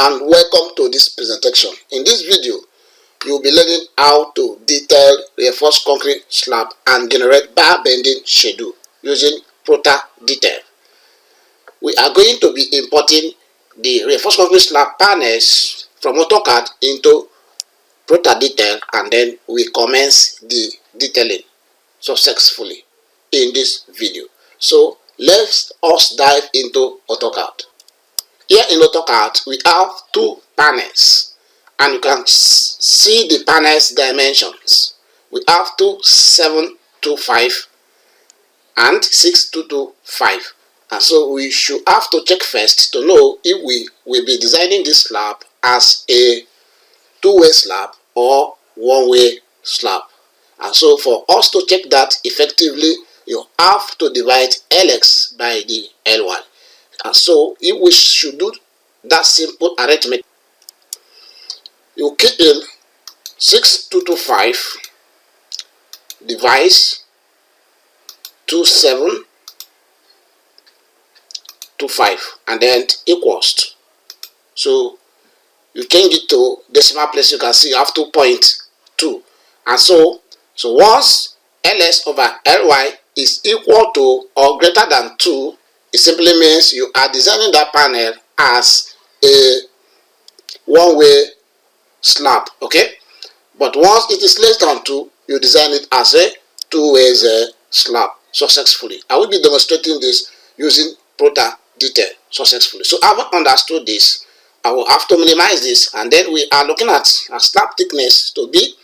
and welcome to this presentation. In this video, you will be learning how to detail reinforced concrete slab and generate bar bending schedule using Protastructure. We are going to be importing the reinforced concrete slab panels from AutoCAD into Protastructure, and then we commence the detailing successfully in this video. So let us dive into AutoCAD. Here in AutoCAD, we have two panels, and you can see the panel's dimensions. We have 2725 and 6225, and so we should have to check first to know if we will be designing this slab as a two-way slab or one-way slab. And so for us to check that effectively, you have to divide LX by the LY. And so if we should do that simple arithmetic, you key in 6225 divides 2725 and then equals. So you change it to decimal place, you can see you have 2.2. And so once LS over LY is equal to or greater than 2, it simply means you are designing that panel as a one-way slab, okay? But once it is less than 2, you design it as a two-way slab successfully. I will be demonstrating this using Protastructure successfully. So having understood this, I will have to minimize this, and then we are looking at a slab thickness to be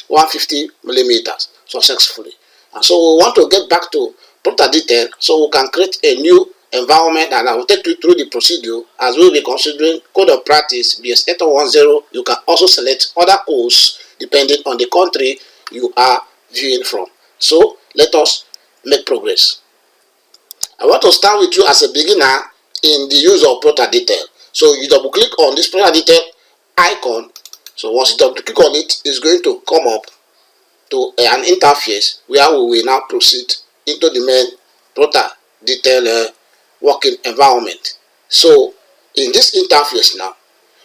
150 millimeters successfully. And so we want to get back to Protastructure so we can create a new environment, and I will take you through the procedure as we will be considering code of practice BS 8110. You can also select other codes depending on the country you are viewing from. So let us make progress. I want to start with you as a beginner in the use of Protastructure. So you double click on this Protastructure icon. So once you double click on it, it's going to come up to an interface where we will now proceed into the main Protastructure working environment. So in this interface now,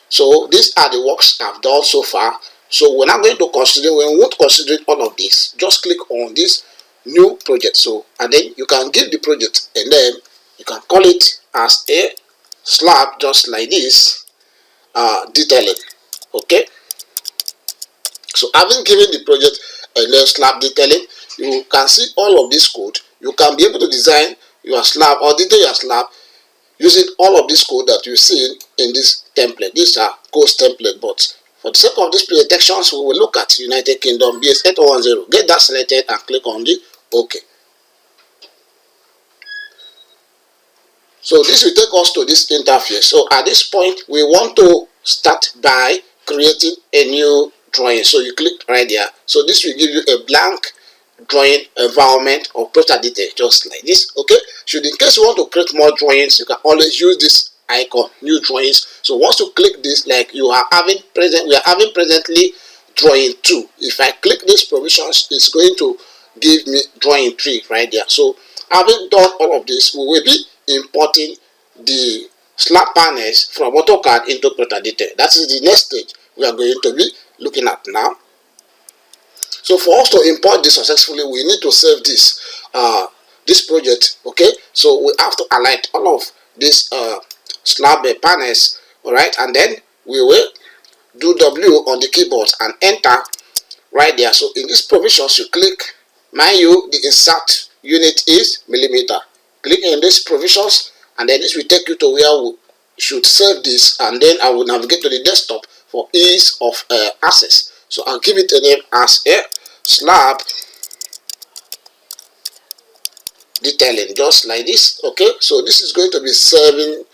so these are the works I've done so far. So we're not going to consider, we won't consider all of this. Just click on this new project. So and then you can give the project and then you can call it as a slab, just like this, detailing. Okay, so having given the project a slab detailing, you can see all of this code. You can be able to design your slab or detail your slab using all of this code that you see in this template. These are codes template, but for the sake of these presentations, we will look at United Kingdom BS 8110. Get that selected and click on the OK. So this will take us to this interface. So at this point, we want to start by creating a new drawing. So you click right there. So this will give you a blank drawing environment of Protastructure, just like this. Okay, should in case you want to create more drawings, you can always use this icon, new drawings. So once you click this, like you are having present, we are having presently drawing 2. If I click these provisions, it's going to give me drawing 3 right there. So having done all of this, we will be importing the slab panels from AutoCAD into Protastructure. That is the next stage we are going to be looking at now. So for us to import this successfully, we need to save this this project. Okay, so we have to highlight all of these slab panels, all right, and then we will do W on the keyboard and enter right there. So in these provisions, you click, mind you, the insert unit is millimeter. Click in these provisions, and then this will take you to where we should save this, and then I will navigate to the desktop for ease of access. So I'll give it a name as a slab detailing, just like this. Okay, so this is going to be serving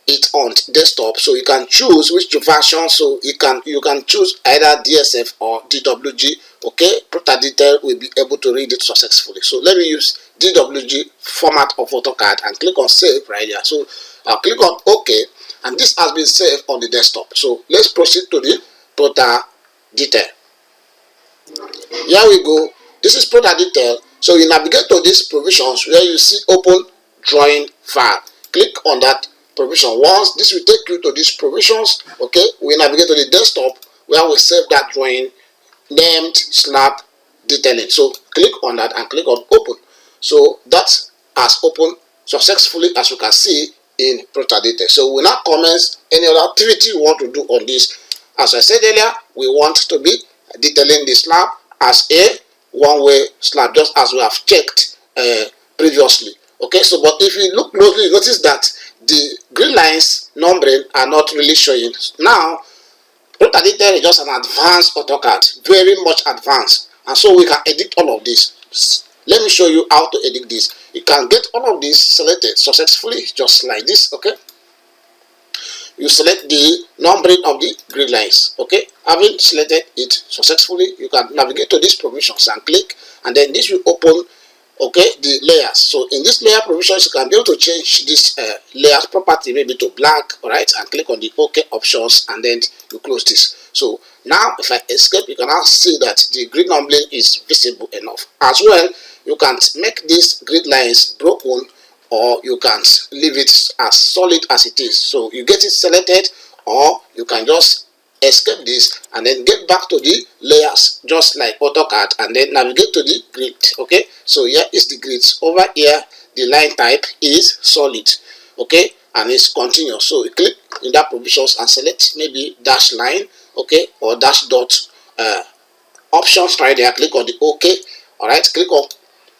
it on desktop, so you can choose which version. So you can choose either DSF or DWG. Okay, Protastructure will be able to read it successfully. So let me use DWG format of AutoCAD and click on save right here. So I'll click on OK, and this has been saved on the desktop. So let's proceed to the Protastructure. Here we go. This is Protastructure. So you navigate to these provisions where you see open drawing file. Click on that provision. Once this will take you to these provisions, okay, we navigate to the desktop where we save that drawing named slab detailing. So click on that and click on open. So that has opened successfully, as you can see in Protastructure. So we now commence any other activity you want to do on this. As I said earlier, we want to be detailing the slab as a one-way slab, just as we have checked previously. Okay, so but if you look closely, you notice that the green lines numbering are not really showing. Now, Protastructure is just an advanced AutoCAD, very much advanced, and so we can edit all of this. Let me show you how to edit this. You can get all of this selected successfully, just like this. Okay, you select the numbering of the grid lines. Okay, having selected it successfully, you can navigate to these provisions and click, and then this will open, okay, the layers. So in this layer provisions, you can be able to change this layers property maybe to black, all right, and click on the OK options, and then you close this. So now if I escape, you can now see that the grid numbering is visible enough. As well, you can make these grid lines broken, or you can leave it as solid as it is. So you get it selected, or you can just escape this and then get back to the layers just like AutoCAD, and then navigate to the grid. Okay, so here is the grids. Over here the line type is solid, okay, and it's continuous. So you click in that provisions and select maybe dash line, okay, or dash dot options right there. Click on the OK, all right, click on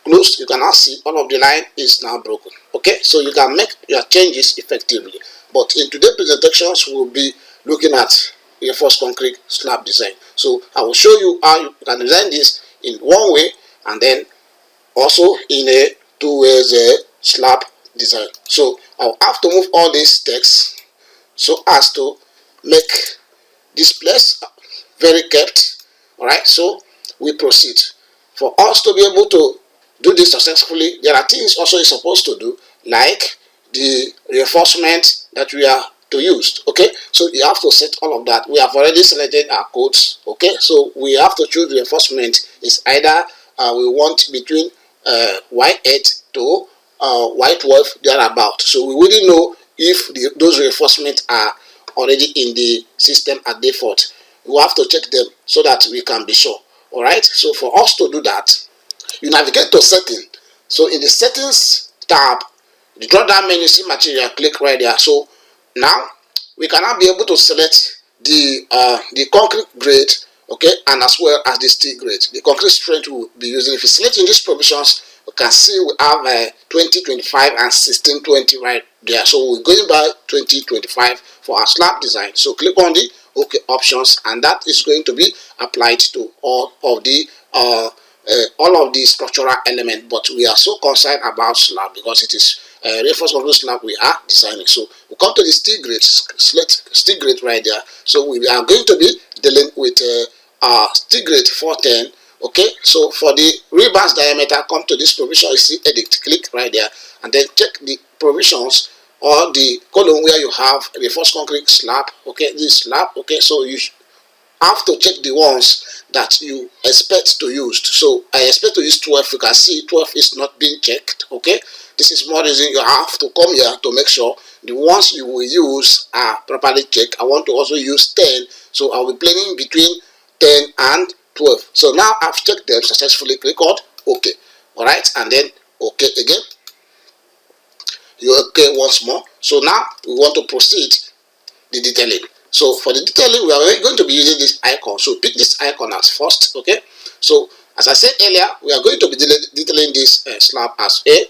close. You can now see all of the line is now broken. Okay, so you can make your changes effectively. But in today's presentations, we'll be looking at reinforced concrete slab design. So I will show you how you can design this in one way, and then also in a two ways slab design. So I'll have to move all these text so as to make this place very kept. All right, so we proceed. For us to be able to do this successfully, there are things also you're supposed to do, like the reinforcement that we are to use. Okay, so you have to set all of that. We have already selected our codes. Okay, so we have to choose reinforcement. Is either we want between Y8 to Y12 thereabout. So we wouldn't know if those reinforcements are already in the system at default. We have to check them so that we can be sure. All right, so for us to do that, you navigate to setting. So in the settings tab, the drop down menu, see material, click right there. So now we can now be able to select the concrete grade, okay, and as well as the steel grade. The concrete strength we'll be using. If you select in these provisions, you can see we have 2025 and 1620 right there. So we're going by 2025 for our slab design. So click on the OK options, and that is going to be applied to all of the structural elements. But we are so concerned about slab because it is reinforced concrete slab we are designing. So we come to the steel grade, select steel grade right there. So we are going to be dealing with steel grade 410. Okay, so for the rebars diameter, come to this provision, you see edit, click right there, and then check the provisions or the column where you have reinforced concrete slab. Okay, this slab. Okay, so you have to check the ones that you expect to use. So I expect to use 12. You can see 12 is not being checked. Okay, this is more reason you have to come here to make sure the ones you will use are properly checked. I want to also use 10, so I'll be playing between 10 and 12. So now I've checked them successfully. Click on OK. All right, and then OK again. You OK once more. So now we want to proceed the detailing. So for the detailing, we are going to be using this icon. So pick this icon as first. Okay, so as I said earlier, we are going to be detailing this slab as a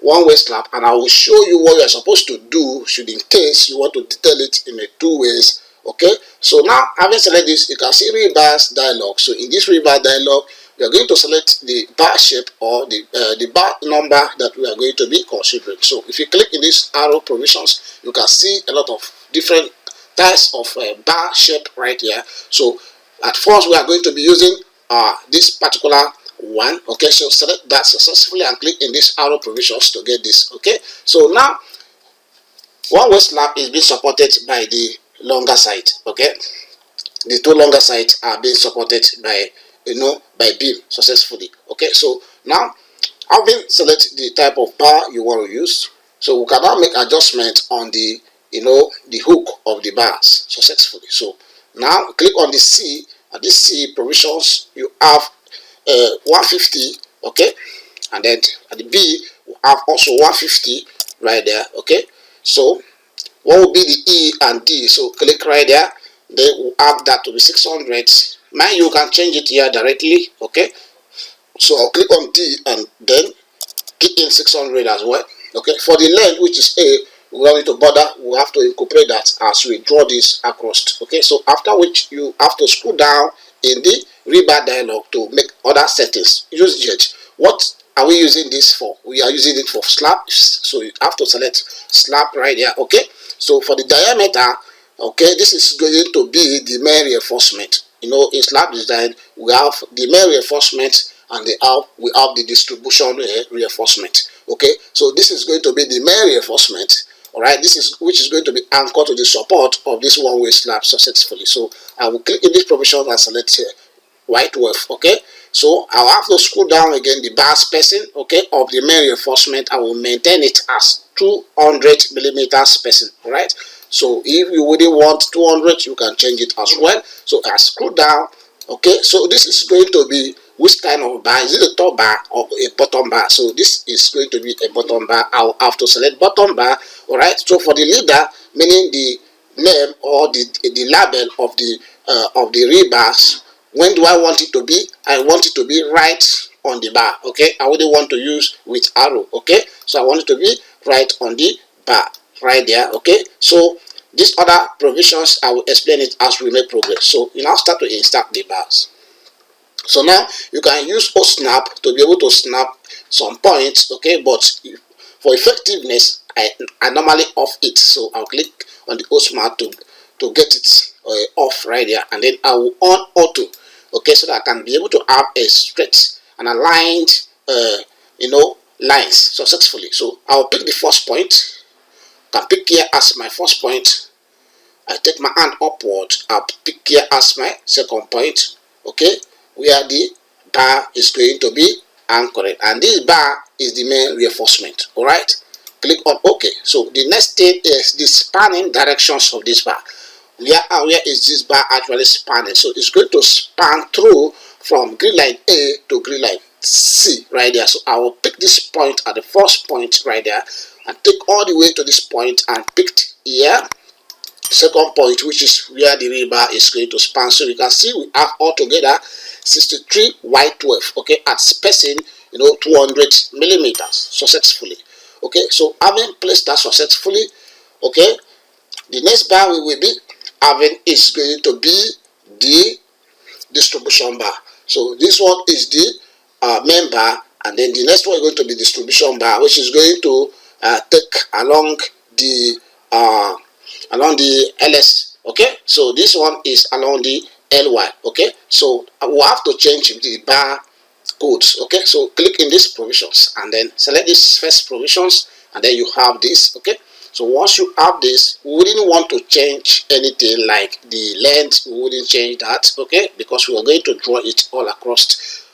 one-way slab, and I will show you what you are supposed to do should in case you want to detail it in a two ways. Okay, so now having selected this, you can see rebars dialog. So in this rebar dialog, we are going to select the bar shape or the bar number that we are going to be considering. So if you click in this arrow provisions, you can see a lot of different types of bar shape right here. So at first we are going to be using this particular one. Okay, so select that successfully and click in this arrow provisions to get this. Okay, so now one-way slab is being supported by the longer side. Okay, the two longer sides are being supported by by beam successfully. Okay, so now having select the type of bar you want to use, so we can now make adjustment on the the hook of the bars successfully. So now click on the C. At this C provisions, you have 150, okay, and then at the B we have also 150 right there, okay. So what will be the E and D? So click right there, then we'll have that to be 600. Mind you can change it here directly, okay. So I'll click on D and then key in 600 as well, okay. For the length, which is A, we don't need to bother, we have to incorporate that as we draw this across, okay. So after which you have to scroll down in the rebar dialog to make other settings. Use Jet. What are we using this for? We are using it for slabs, so you have to select slab right here, okay. So for the diameter, okay, this is going to be the main reinforcement. In slab design we have the main reinforcement and we have the distribution reinforcement, okay. So this is going to be the main reinforcement, all right, which is going to be anchored to the support of this one-way slab successfully. So I will click in this provision and select here white wave, okay. So I'll have to scroll down again the bar spacing, okay, of the main reinforcement. I will maintain it as 200 millimeter spacing, all right. So if you really want 200, you can change it as well. So I scroll down, okay. So this is going to be which kind of bar? Is it a top bar or a bottom bar? So this is going to be a bottom bar. I'll have to select bottom bar, all right. So for the leader, meaning the name or the label of the rebars, when do I want it to be? I want it to be right on the bar, okay. I wouldn't want to use with arrow, okay. So I want it to be right on the bar right there, okay. So these other provisions I will explain it as we make progress. So you now start to insert the bars. So now you can use O-snap to be able to snap some points, okay, but for effectiveness I normally off it. So I'll click on the O-snap to get it off right there, and then I will on auto, okay, so that I can be able to have a straight and aligned lines successfully. So I'll pick the first point, can pick here as my first point. I take my hand upward, I'll pick here as my second point, okay, where the bar is going to be anchored, and this bar is the main reinforcement, all right. Click on OK. So the next thing is the spanning directions of this bar. Where is this bar actually spanning? So it's going to span through from grid line A to grid line C right there. So I will pick this point at the first point right there and take all the way to this point and picked here second point, which is where the rebar is going to span. So you can see we have altogether 63 white wave, okay, at spacing 200 millimeters successfully, okay. So having placed that successfully, okay, the next bar we will be having is going to be the distribution bar. So this one is the main bar, and then the next one is going to be distribution bar, which is going to take along the LS, okay. So this one is along the LY, okay. So we'll have to change the bar codes, okay. So click in these provisions and then select this first provisions, and then you have this, okay. So once you have this, we wouldn't want to change anything like the length. We wouldn't change that, okay, because we are going to draw it all across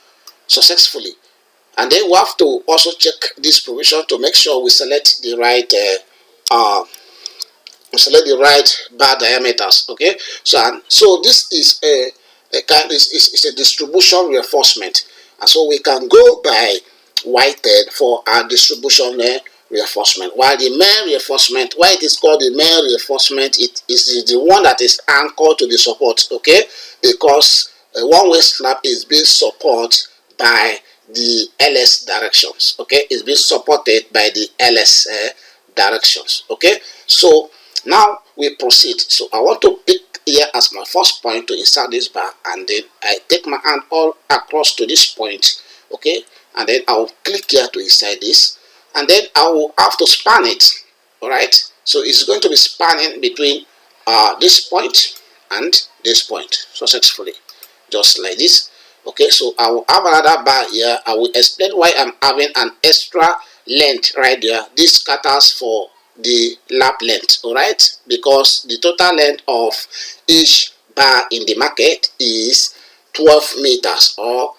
successfully. And then we have to also check this provision to make sure we select the right bar diameters, okay. So this is a kind is a distribution reinforcement, and so we can go by whited for our distribution reinforcement, while the main reinforcement, why it is called the main reinforcement, it is the one that is anchored to the support, okay, because a one-way slab is being supported by the LS directions, okay, it's being supported by the LS directions, okay. So now we proceed. So I want to pick here as my first point to insert this bar, and then I take my hand all across to this point, okay, and then I will click here to insert this, and then I will have to span it, all right. So it's going to be spanning between this point and this point successfully, just like this, okay. So I will have another bar here. I will explain why I'm having an extra length right there. This scatters for the lap length, all right, because the total length of each bar in the market is 12 meters or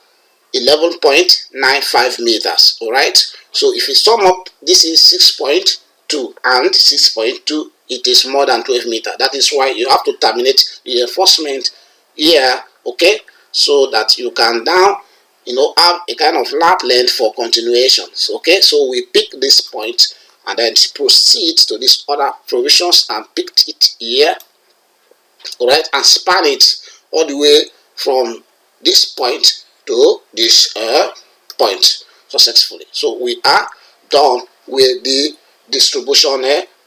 11.95 meters, all right. So if you sum up, this is 6.2 and 6.2 it is more than 12 meters. That is why you have to terminate the reinforcement here, okay, so that you can now, you know, have a kind of lap length for continuations. Okay, so we pick this point and then proceed to these other provisions and pick it here, all right, and span it all the way from this point to this point successfully. So we are done with the distribution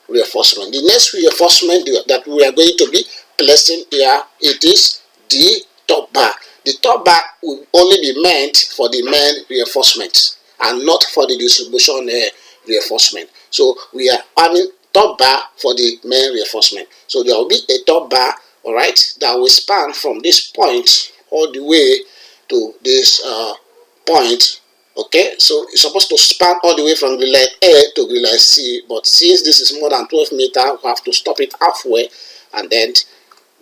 reinforcement. The next reinforcement that we are going to be placing here, it is the top bar. The top bar will only be meant for the main reinforcement and not for the distribution reinforcement. So we are having top bar for the main reinforcement. So there will be a top bar, all right, that will span from this point all the way to this point. Okay, so it's supposed to span all the way from grid line A to grid line C, but since this is more than 12 meters, we have to stop it halfway and then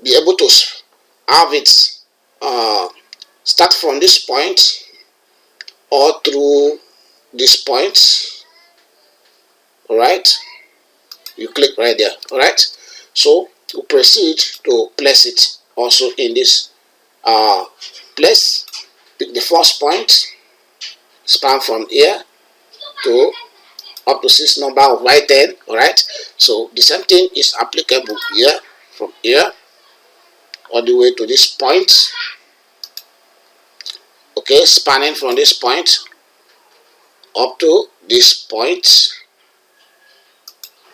be able to have it start from this point or through this point. All right, you click right there. All right, so you proceed to place it also in this place. Pick the first point, span from here to up to 6 number of right end. All right, so the same thing is applicable here, from here all the way to this point. Okay, spanning from this point up to this point.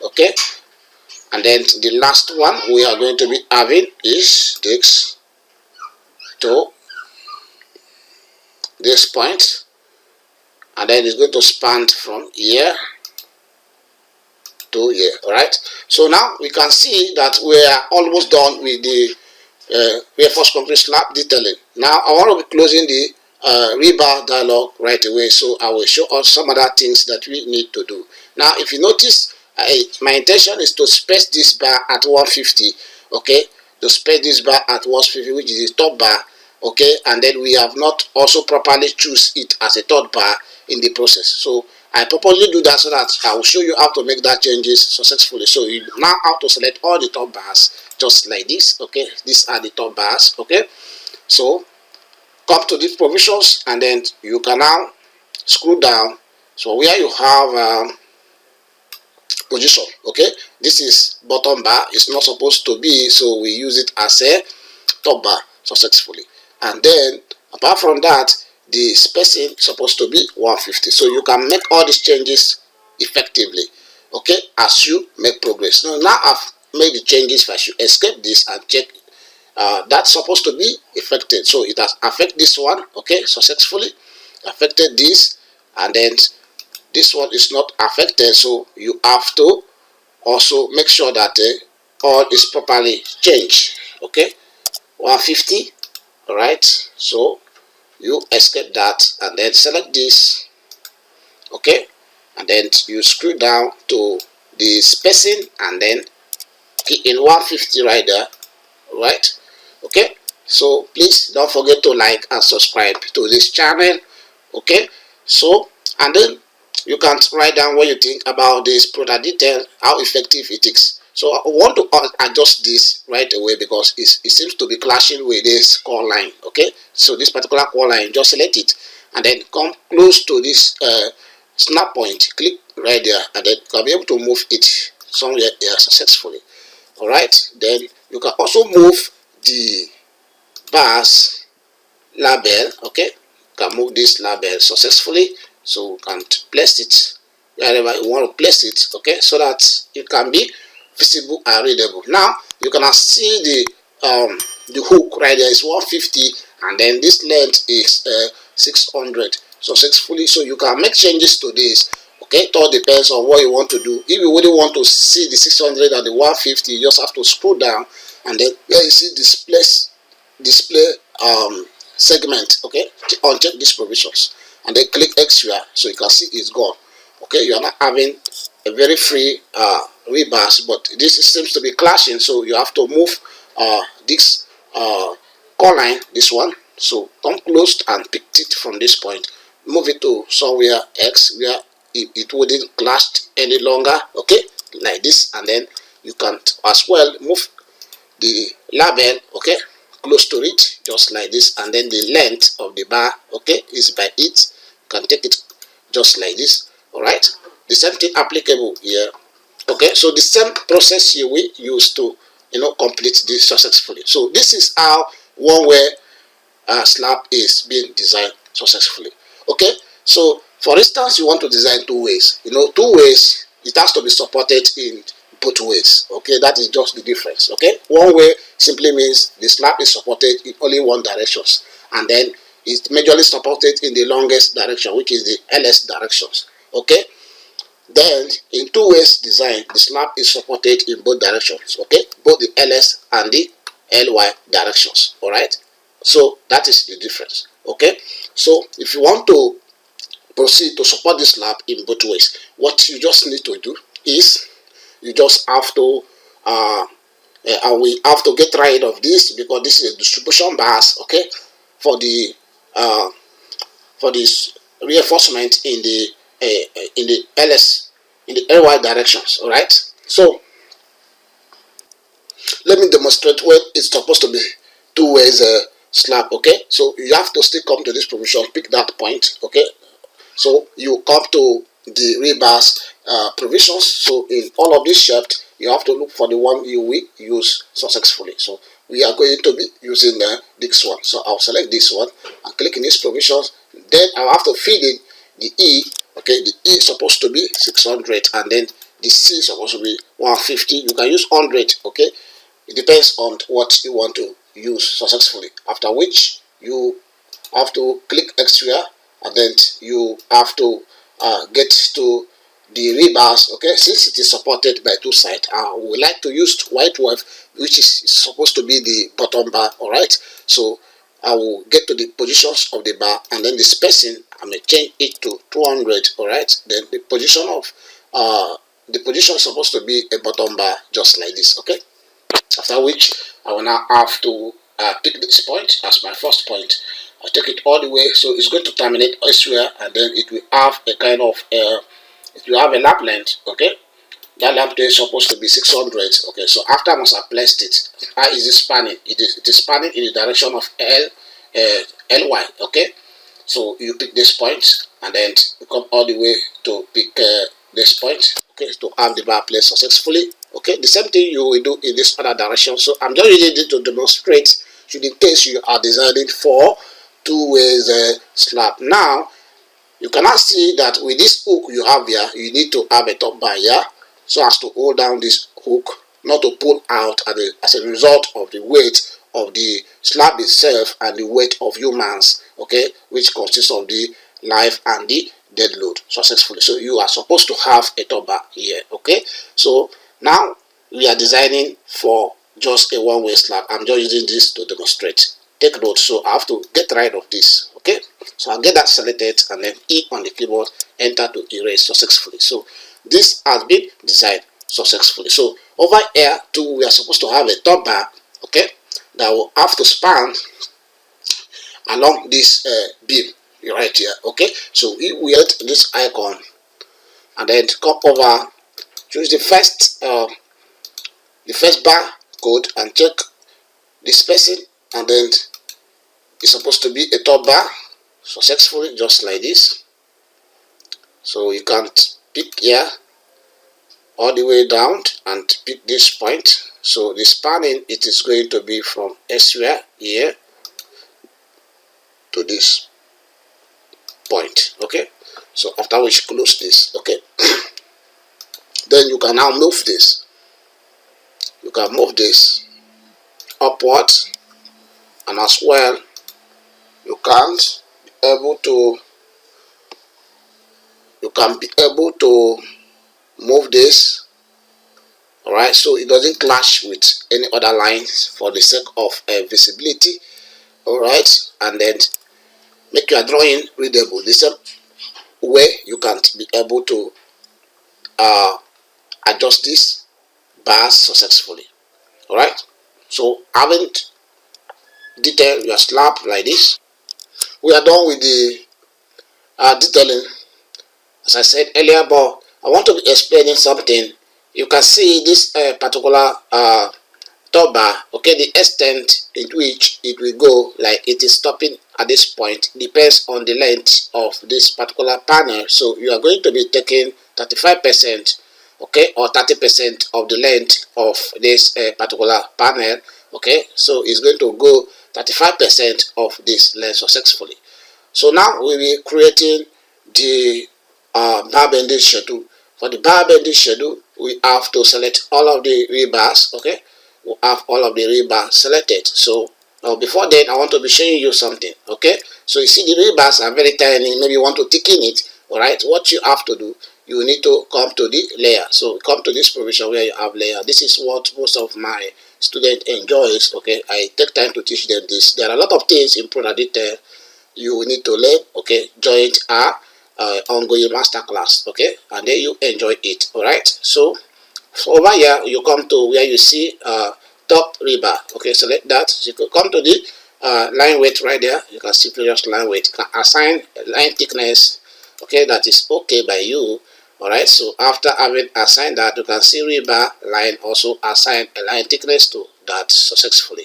Okay, and then the last one we are going to be having is this to this point, and then it's going to span from here to here. All right, so now we can see that we are almost done with the reinforced concrete slab detailing. Now I want to be closing the rebar dialog right away, so I will show us some other things that we need to do. Now if you notice, my intention is to space this bar at 150. Okay, to space this bar at 150, which is the top bar. Okay, and then we have not also properly choose it as a third bar in the process. So I purposely do that so that I will show you how to make that changes successfully. So you now have to select all the top bars just like this. Okay, these are the top bars. Okay, so come to these provisions and then you can now scroll down. So where you have position, okay, this is bottom bar, it's not supposed to be, so we use it as a top bar successfully. And then apart from that, the spacing is supposed to be 150. So you can make all these changes effectively, okay, as you make progress. Now I've made the changes. I should escape this and check that's supposed to be affected. So it has affected this one, okay, successfully affected this, and then this one is not affected. So you have to also make sure that all is properly changed. Okay, 150. All right, so you escape that and then select this. Okay, and then you screw down to the spacing and then key in 150 right there. All right, okay, so please don't forget to like and subscribe to this channel. Okay, so and then you can write down what you think about this ProDetail, how effective it is. So I want to adjust this right away because it seems to be clashing with this core line. Okay, so this particular core line, just select it and then come close to this snap point, click right there, and then you can be able to move it somewhere here successfully. All right, then you can also move the bars label. Okay, you can move this label successfully, so you can place it wherever you want to place it. Okay, so that it can be visible and readable. Now you can see the hook right there is 150, and then this length is 600 successfully. So you can make changes to this. Okay, it all depends on what you want to do. If you really want to see the 600 and the 150, you just have to scroll down and then here you see display segment. Okay, uncheck these provisions and then click extra, so you can see it's gone. Okay, you are not having a very free rebars, but this seems to be clashing, so you have to move this core line, this one. So come close and pick it from this point, move it to somewhere X where it wouldn't clash any longer. Okay, like this, and then you can as well move the label, okay, close to it, just like this, and then the length of the bar, okay, is by it. You can take it just like this. All right, the same thing applicable here. Okay, so the same process you will use to, you know, complete this successfully. So this is how one way slab is being designed successfully. Okay, so for instance, you want to design two ways. You know, two ways, it has to be supported in both ways. Okay, that is just the difference. Okay, one way simply means the slab is supported in only one direction, and then it's majorly supported in the longest direction, which is the LS directions. Okay, then in two ways design, the slab is supported in both directions. Okay, both the LS and the LY directions. All right, so that is the difference. Okay, so if you want to proceed to support this slab in both ways, what you just need to do is you just have to and we have to get rid of this, because this is a distribution bars, okay, for this reinforcement in the LS, in the LY directions. All right, so let me demonstrate when it's supposed to be two ways slab. Okay, so you have to still come to this provision, pick that point. Okay, so you come to the rebars provisions. So in all of this shaft, you have to look for the one you will use successfully. So we are going to be using this one. So I'll select this one and click in these provisions. Then I'll have to feed in the E. Okay, the E is supposed to be 600, and then the C is supposed to be 150. You can use 100. Okay, it depends on what you want to use successfully. After which you have to click extra, and then you have to get to the rebars. Okay, since it is supported by two sides, we would like to use white wave, which is supposed to be the bottom bar. All right, so I will get to the positions of the bar, and then the spacing I may change it to 200. All right, then the position of the position is supposed to be a bottom bar, just like this. Okay, after which I will now have to pick this point as my first point. I take it all the way, so it's going to terminate elsewhere, and then it will have a kind of it will have a lap length. Okay, that lap length is supposed to be 600. Okay, so after I must have placed it, how is it spanning? It is spanning in the direction of LY. Okay, so you pick this point, and then you come all the way to pick this point. Okay, to have the bar placed successfully. Okay, the same thing you will do in this other direction. So I'm just using it to demonstrate, should in case you are designing for two ways slab. Now you cannot see that with this hook you have here, you need to have a top bar here, so as to hold down this hook, not to pull out as a result of the weight of the slab itself and the weight of humans. Okay, which consists of the life and the dead load successfully. So you are supposed to have a top bar here. Okay, so now we are designing for just a one-way slab. I'm just using this to demonstrate. Take note, so I have to get rid of this. Okay, so I'll get that selected, and then E on the keyboard, enter to erase successfully. So this has been designed successfully. So over here too, we are supposed to have a top bar, okay, that will have to span along this beam right here. Okay, so we will hit this icon, and then come over, choose the first bar code, and check the spacing, and then it's supposed to be a top bar successfully, just like this. So you can pick here all the way down and pick this point. So the spanning, it is going to be from elsewhere here to this point. Okay, so after which close this. Okay, then you can now move this. You can move this upwards, and as well you can be able to move this. All right, so it doesn't clash with any other lines for the sake of visibility. All right, and then make your drawing readable. The same way you can be able to adjust these bars successfully. All right, so having detailed your slab like this, we are done with the detailing, as I said earlier. But I want to be explaining something you can see this particular top bar, okay, the extent in which it will go, like it is stopping at this point, depends on the length of this particular panel. So you are going to be taking 35%, okay, or 30% of the length of this particular panel, okay. So it's going to go 35% of this length successfully. So now we will be creating the bar bending schedule. For the bar bending schedule, we have to select all of the rebars, okay. We have all of the rebars selected. So before then, I want to be showing you something, okay. So you see the rebars are very tiny. Maybe you want to thicken it. All right, what you have to do, you need to come to the layer. So come to this provision where you have layer. This is what most of my students enjoys, okay. I take time to teach them this. There are a lot of things in ProDetail you need to learn, okay. Joint are ongoing masterclass, okay, and then you enjoy it. All right, so over here you come to where you see top rebar, okay. Select that. So you can come to the line weight right there. You can see previous line weight. You can assign line thickness, okay, that is okay by you. All right, so after having assigned that, you can see rebar line also assign a line thickness to that successfully.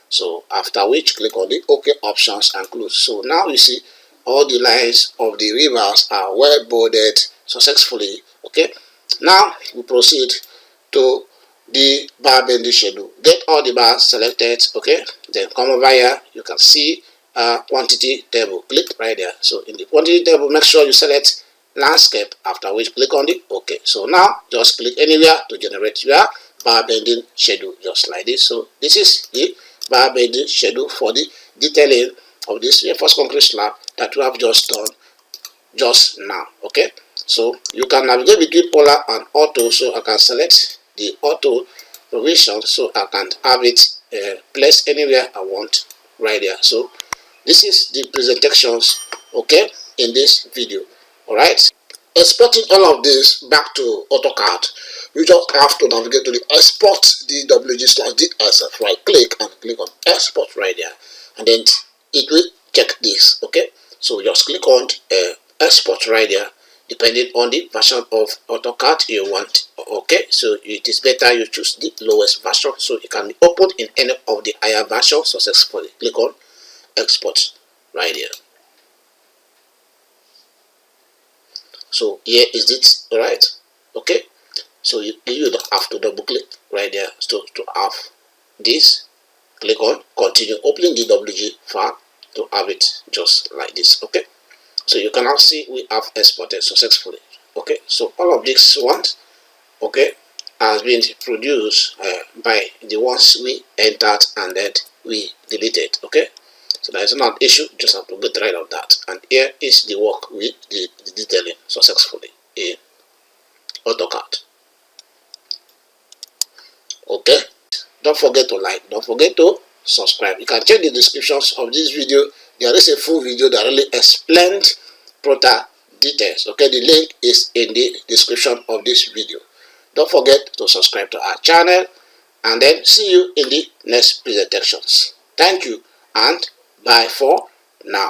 So after which, click on the OK options and close. So now you see all the lines of the rebars are well bolded successfully, okay. Now we proceed to the bar bending schedule. Get all the bars selected, okay. Then come over here. You can see quantity table. Click right there. So in the quantity table, make sure you select landscape. After which, click on the OK. So now just click anywhere to generate your bar bending schedule, just like this. So this is the bar bending schedule for the detailing of this reinforced concrete slab that we have just done just now, okay. So you can navigate between polar and auto. So I can select the auto provision, so I can have it placed anywhere I want right there. So this is the presentations, okay, in this video. All right, exporting all of this back to AutoCAD, you just have to navigate to the export dwg/dsf, right click and click on export right there, and then it will check this, okay. So just click on export right there, depending on the version of AutoCAD you want, okay. So it is better you choose the lowest version, so it can be opened in any of the higher versions successfully. Click on export right here. So here is it, all right, okay. So you don't have to double click right there. So to have this, click on continue, opening the WG file to have it just like this, okay. So you can now see we have exported successfully, okay. So all of this ones, okay, has been produced by the ones we entered and then we deleted, okay. So there is not an issue, just have to get rid of that. And here is the work with the detailing successfully in AutoCAD, okay. Don't forget to like, don't forget to subscribe. You can check the descriptions of this video. There is a full video that really explains Prota details, okay. The link is in the description of this video. Don't forget to subscribe to our channel, and then see you in the next presentations. Thank you and bye for now.